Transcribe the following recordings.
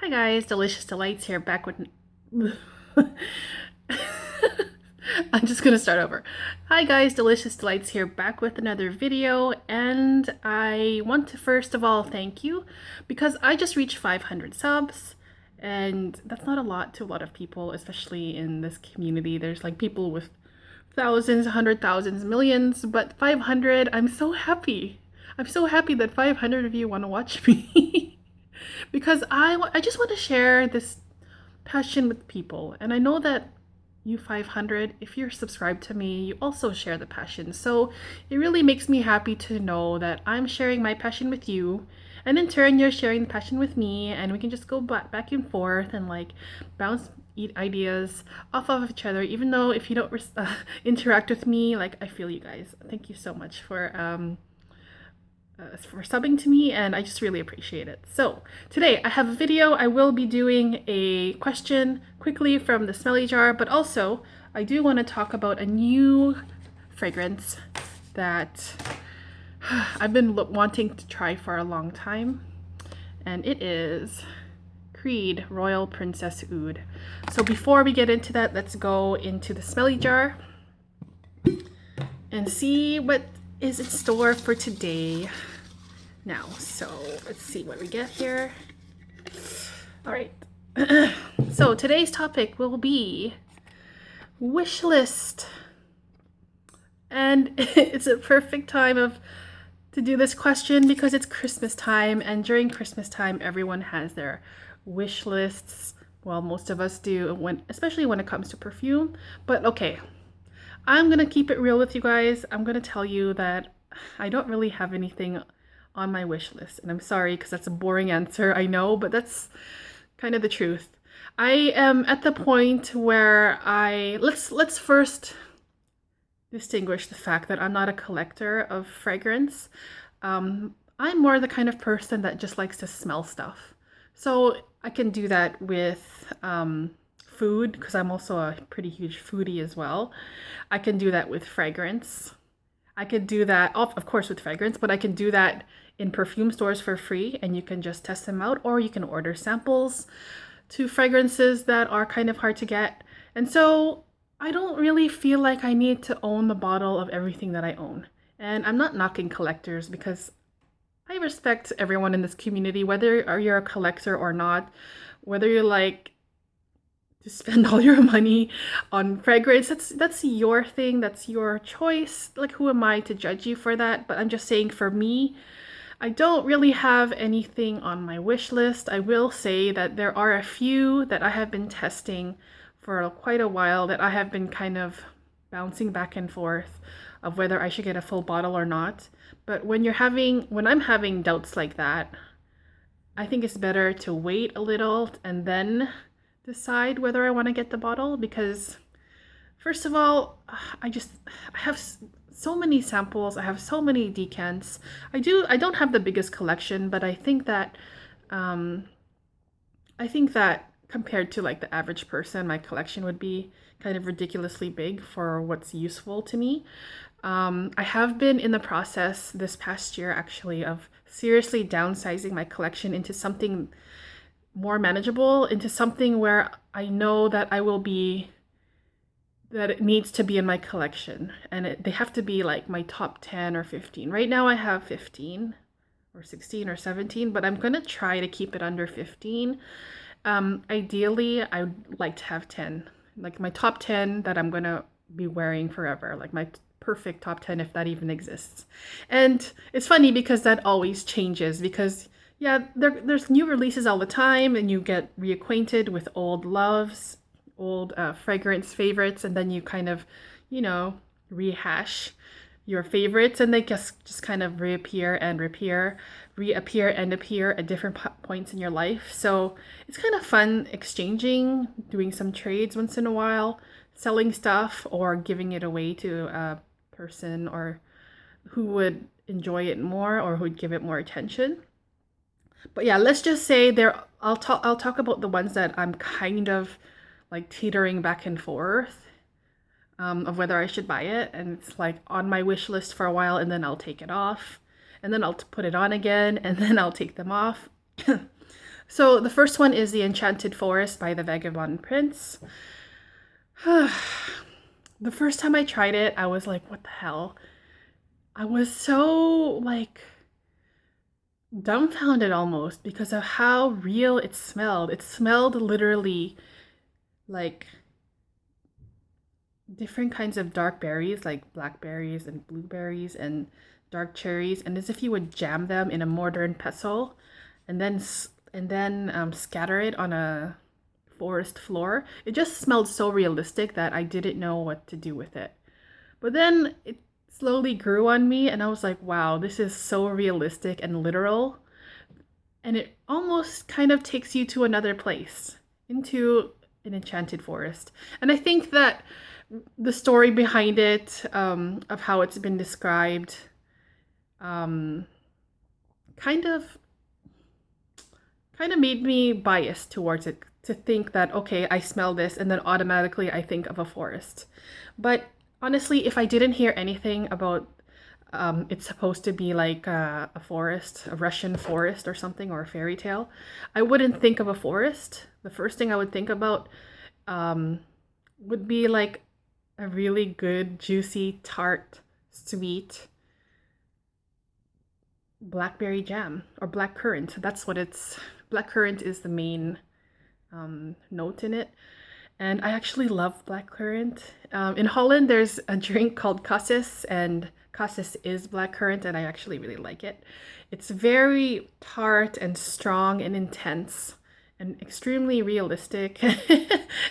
Hi guys, Delicious Delights here, back with... I'm just gonna start over. Hi guys, Delicious Delights here, back with another video, and I want to first of all thank you because I just reached 500 subs, and that's not a lot to a lot of people, especially in this community. There's like people with thousands, hundred thousands, millions, but 500, I'm so happy. I'm so happy that 500 of you want to watch me. Because I just want to share this passion with people. And I know that you 500, if you're subscribed to me, you also share the passion. So it really makes me happy to know that I'm sharing my passion with you. And in turn, you're sharing the passion with me. And we can just go back and forth and like bounce ideas off of each other. Even though if you don't interact with me, like I feel you guys. Thank you so much for subbing to me, and I just really appreciate it. So today I have a video. I will be doing a question quickly from the Smelly Jar, but also I do want to talk about a new fragrance that I've been wanting to try for a long time, and it is Creed Royal Princess Oud. So before we get into that, let's go into the Smelly Jar and see what is in store for today. Now, so let's see what we get here. All right. So today's topic will be wish list. And it's a perfect time to do this question because it's Christmas time, and during Christmas time everyone has their wish lists. Well, most of us do, especially when it comes to perfume. But okay, I'm gonna keep it real with you guys. I'm gonna tell you that I don't really have anything on my wish list, and I'm sorry because that's a boring answer, I know, but that's kind of the truth. I am at the point where let's first distinguish the fact that I'm not a collector of fragrance. I'm more the kind of person that just likes to smell stuff. So I can do that with food, because I'm also a pretty huge foodie as well. I can do that with fragrance. I could do that, of course, with fragrance, but I can do that in perfume stores for free, and you can just test them out, or you can order samples to fragrances that are kind of hard to get. And so I don't really feel like I need to own the bottle of everything that I own. And I'm not knocking collectors, because I respect everyone in this community, whether you're a collector or not, whether you like to spend all your money on fragrance, that's your thing, that's your choice. Like, who am I to judge you for that? But I'm just saying, for me, I don't really have anything on my wish list. I will say that there are a few that I have been testing for quite a while, that I have been kind of bouncing back and forth of whether I should get a full bottle or not. But when I'm having doubts like that, I think it's better to wait a little and then decide whether I want to get the bottle, because first of all, I have so many samples. I have so many decants. I don't have the biggest collection, but I think that compared to like the average person, my collection would be kind of ridiculously big for what's useful to me. I have been in the process this past year, actually, of seriously downsizing my collection into something more manageable, into something where I know that that it needs to be in my collection, and they have to be like my top 10 or 15. Right now I have 15 or 16 or 17, but I'm gonna try to keep it under 15. Ideally, I would like to have 10, like my top 10 that I'm gonna be wearing forever, like my perfect top 10, if that even exists. And it's funny because that always changes, because yeah, there's new releases all the time, and you get reacquainted with old loves, old fragrance favorites, and then you kind of, rehash your favorites, and they just kind of reappear and appear at different points in your life. So it's kind of fun exchanging, doing some trades once in a while, selling stuff or giving it away to a person or who would enjoy it more or who would give it more attention. But yeah, let's just say I'll talk about the ones that I'm kind of like teetering back and forth of whether I should buy it, and it's like on my wish list for a while, and then I'll take it off, and then I'll put it on again, and then I'll take them off. So the first one is the Enchanted Forest by the Vagabond Prince. The first time I tried it, I was like, what the hell? I was so like dumbfounded almost because of how real it smelled. It smelled literally like different kinds of dark berries, like blackberries and blueberries and dark cherries, and as if you would jam them in a mortar and pestle and then scatter it on a forest floor. It just smelled so realistic that I didn't know what to do with it. But then it slowly grew on me, and I was like, wow, this is so realistic and literal. And it almost kind of takes you to another place, into an enchanted forest. And I think that the story behind it, of how it's been described, kind of made me biased towards it, to think that, okay, I smell this and then automatically I think of a forest. But honestly, if I didn't hear anything about it's supposed to be like a forest, a Russian forest or something, or a fairy tale, I wouldn't think of a forest. The first thing I would think about would be like a really good, juicy, tart, sweet blackberry jam or black currant. That's what it's. Black currant is the main note in it. And I actually love blackcurrant. In Holland, there's a drink called cassis, and cassis is blackcurrant, and I actually really like it. It's very tart and strong and intense and extremely realistic.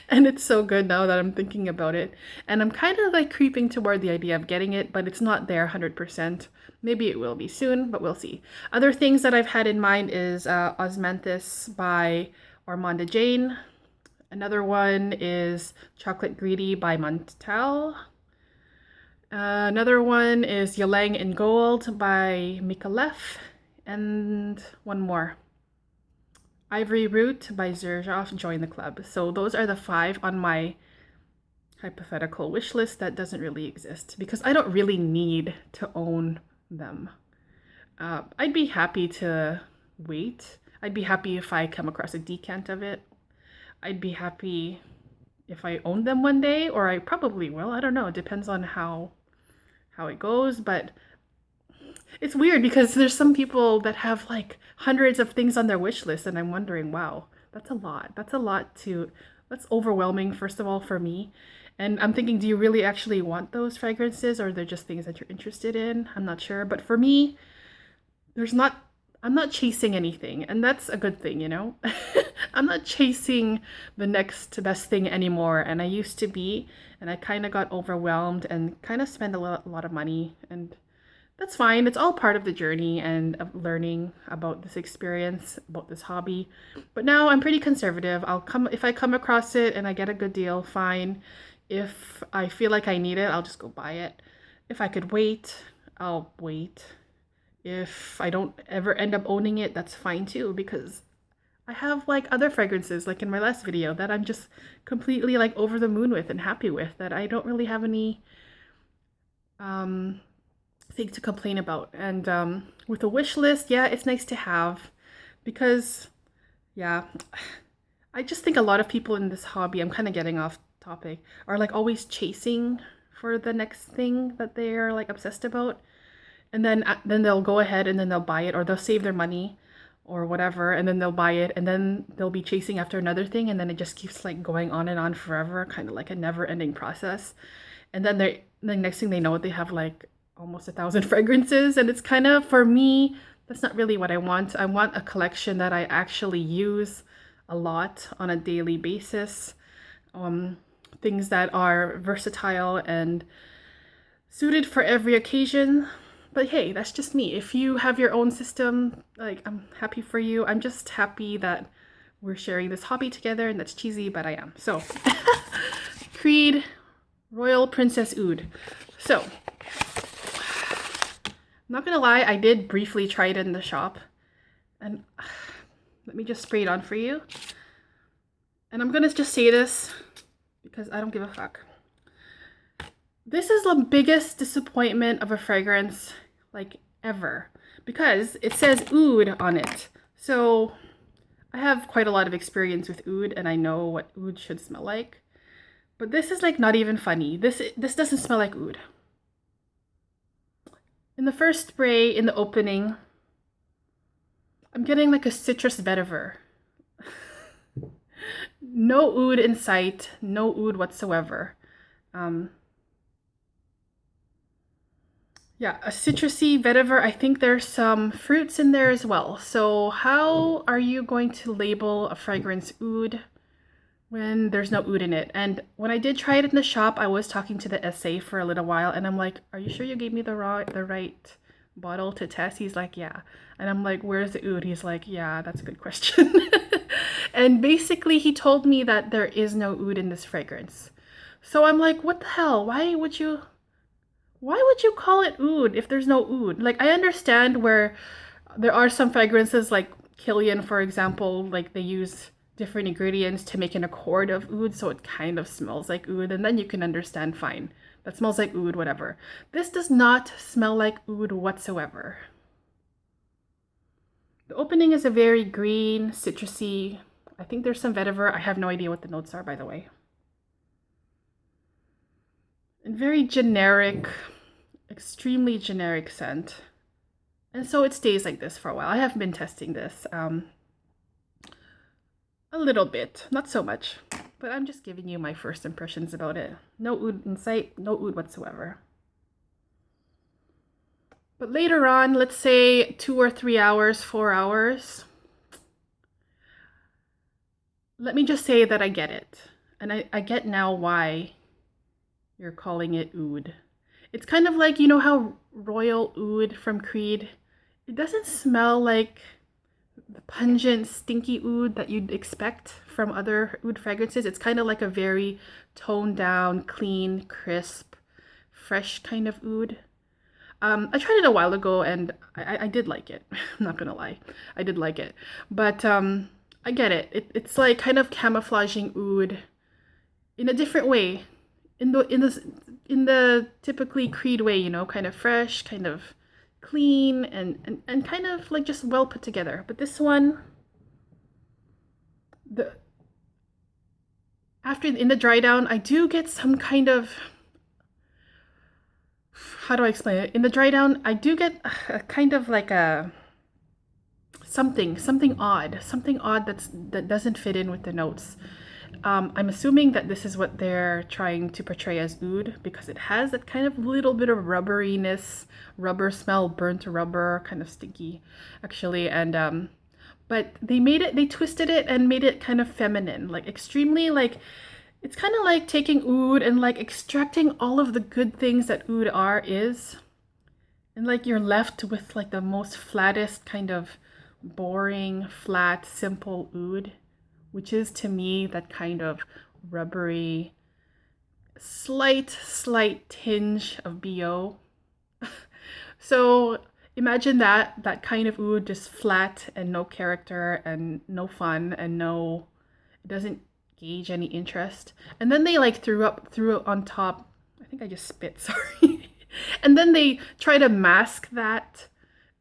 And it's so good now that I'm thinking about it. And I'm kind of like creeping toward the idea of getting it, but it's not there 100%. Maybe it will be soon, but we'll see. Other things that I've had in mind is Osmanthus by Ormonde Jayne. Another one is Chocolate Greedy by Montale. Another one is Ylang in Gold by Micallef. And one more. Ivory Root by Xerjoff, Join the Club. So those are the 5 on my hypothetical wish list that doesn't really exist, because I don't really need to own them. I'd be happy to wait. I'd be happy if I come across a decant of it. I'd be happy if I own them one day, or I probably will. I don't know. It depends on how it goes, but it's weird because there's some people that have like hundreds of things on their wish list, and I'm wondering, wow, that's a lot. That's overwhelming, first of all, for me. And I'm thinking, do you really actually want those fragrances, or they're just things that you're interested in? I'm not sure. But for me, I'm not chasing anything, and that's a good thing, you know? I'm not chasing the next best thing anymore, and I used to be, and I kind of got overwhelmed and kind of spent a lot of money, and that's fine. It's all part of the journey and of learning about this experience, about this hobby. But now I'm pretty conservative. If I come across it and I get a good deal, fine. If I feel like I need it, I'll just go buy it. If I could wait, I'll wait. If I don't ever end up owning it, that's fine too, because I have like other fragrances, like in my last video, that I'm just completely like over the moon with and happy with, that I don't really have any thing to complain about. And with a wish list, yeah, it's nice to have, because yeah, I just think a lot of people in this hobby, I'm kind of getting off topic, are like always chasing for the next thing that they're like obsessed about. And then they'll go ahead and then they'll buy it, or they'll save their money or whatever, and then they'll buy it, and then they'll be chasing after another thing, and then it just keeps like going on and on forever, kind of like a never-ending process. And then the next thing they know, they have like almost 1,000 fragrances, and it's kind of, for me, that's not really what I want. I want a collection that I actually use a lot on a daily basis. Things that are versatile and suited for every occasion. But hey, that's just me. If you have your own system, like, I'm happy for you. I'm just happy that we're sharing this hobby together, and that's cheesy, but I am. So, Creed, Royal Princess Oud. So, I'm not gonna lie, I did briefly try it in the shop. And let me just spray it on for you. And I'm gonna just say this because I don't give a fuck. This is the biggest disappointment of a fragrance, like, ever, because it says oud on it. So I have quite a lot of experience with oud, and I know what oud should smell like. But this is like not even funny. This doesn't smell like oud. In the first spray, in the opening, I'm getting like a citrus vetiver. No oud in sight, no oud whatsoever. Yeah, a citrusy vetiver. I think there's some fruits in there as well. So how are you going to label a fragrance oud when there's no oud in it? And when I did try it in the shop, I was talking to the SA for a little while, and I'm like, "Are you sure you gave me the right bottle to test?" He's like, "Yeah." And I'm like, "Where's the oud?" He's like, "Yeah, that's a good question." And basically he told me that there is no oud in this fragrance. So I'm like, what the hell? Why would you call it oud if there's no oud? Like, I understand where there are some fragrances like Kilian, for example, like they use different ingredients to make an accord of oud, so it kind of smells like oud, and then you can understand, fine, that smells like oud, whatever. This does not smell like oud whatsoever. The opening is a very green, citrusy, I think there's some vetiver. I have no idea what the notes are, by the way. And very generic, extremely generic scent. And so it stays like this for a while. I have been testing this a little bit, not so much, but I'm just giving you my first impressions about it. No oud in sight, no oud whatsoever. But later on, let's say 2 or 3 hours, 4 hours, let me just say that I get it. And I get now why you're calling it oud. It's kind of like, you know how Royal Oud from Creed, it doesn't smell like the pungent, stinky oud that you'd expect from other oud fragrances. It's kind of like a very toned down, clean, crisp, fresh kind of oud. I tried it a while ago and I did like it. I'm not gonna lie, I did like it. But I get it. It's like kind of camouflaging oud in a different way. In the typically Creed way, you know, kind of fresh, kind of clean, and kind of like just well put together. But this one, in the dry down, I do get some kind of, how do I explain it? In the dry down, I do get a kind of like a something odd that doesn't fit in with the notes. I'm assuming that this is what they're trying to portray as oud, because it has that kind of little bit of rubberiness, rubber smell, burnt rubber, kind of stinky, actually. And but they twisted it and made it kind of feminine, like extremely, like it's kind of like taking oud and like extracting all of the good things that oud is, and like you're left with like the most flattest kind of boring, flat, simple oud, which is to me that kind of rubbery, slight tinge of BO. So imagine that kind of oud, just flat and no character and no fun and it doesn't gauge any interest. And then they like threw it on top. I think I just spit, sorry. And then they try to mask that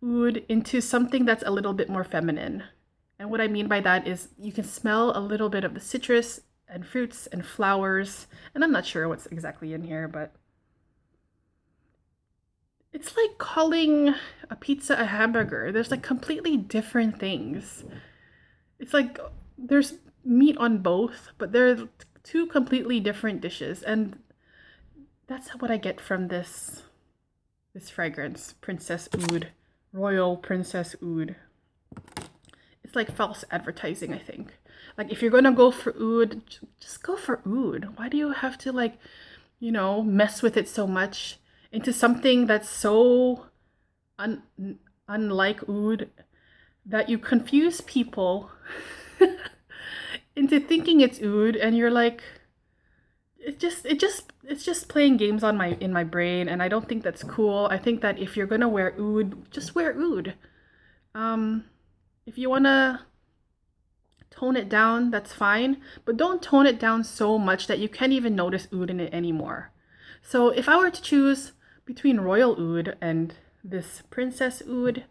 oud into something that's a little bit more feminine. And what I mean by that is you can smell a little bit of the citrus and fruits and flowers. And I'm not sure what's exactly in here, but it's like calling a pizza a hamburger. There's like completely different things. It's like there's meat on both, but they're two completely different dishes. And that's what I get from this fragrance, Princess Oud, Royal Princess Oud. It's like false advertising, I think. Like if you're gonna go for oud, just go for oud. Why do you have to like, you know, mess with it so much into something that's so unlike oud that you confuse people into thinking it's oud, and you're like, it's just playing games in my brain, and I don't think that's cool. I think that if you're gonna wear oud, just wear oud. If you wanna tone it down, that's fine, but don't tone it down so much that you can't even notice oud in it anymore. So if I were to choose between Royal Oud and this Princess Oud,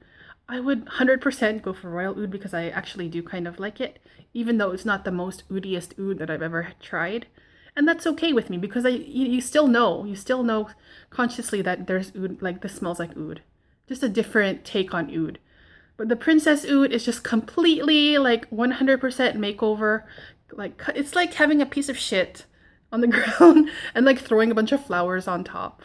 I would 100% go for Royal Oud because I actually do kind of like it, even though it's not the most oudiest oud that I've ever tried. And that's okay with me because you still know consciously that there's oud, like this smells like oud. Just a different take on oud. But the Princess Oud is just completely like 100% makeover. Like it's like having a piece of shit on the ground and like throwing a bunch of flowers on top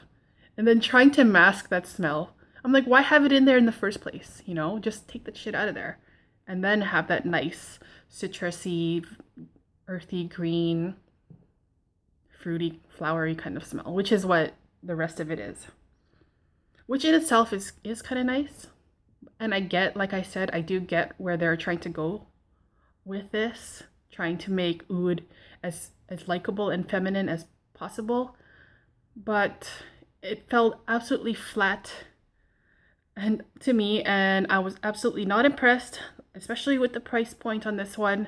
and then trying to mask that smell. I'm like, why have it in there in the first place? You know, just take that shit out of there and then have that nice citrusy, earthy green, fruity, flowery kind of smell, which is what the rest of it is. Which in itself is kind of nice. And I get, like I said, I do get where they're trying to go with this, trying to make oud as likable and feminine as possible. But it felt absolutely flat and to me, and I was absolutely not impressed, especially with the price point on this one.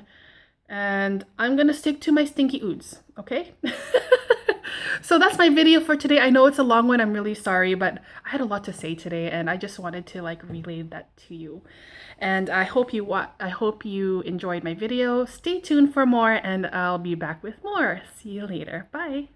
And I'm gonna stick to my stinky ouds, okay? So that's my video for today. I know it's a long one, I'm really sorry, but I had a lot to say today and I just wanted to like relay that to you. And I hope you enjoyed my video. Stay tuned for more and I'll be back with more. See you later. Bye.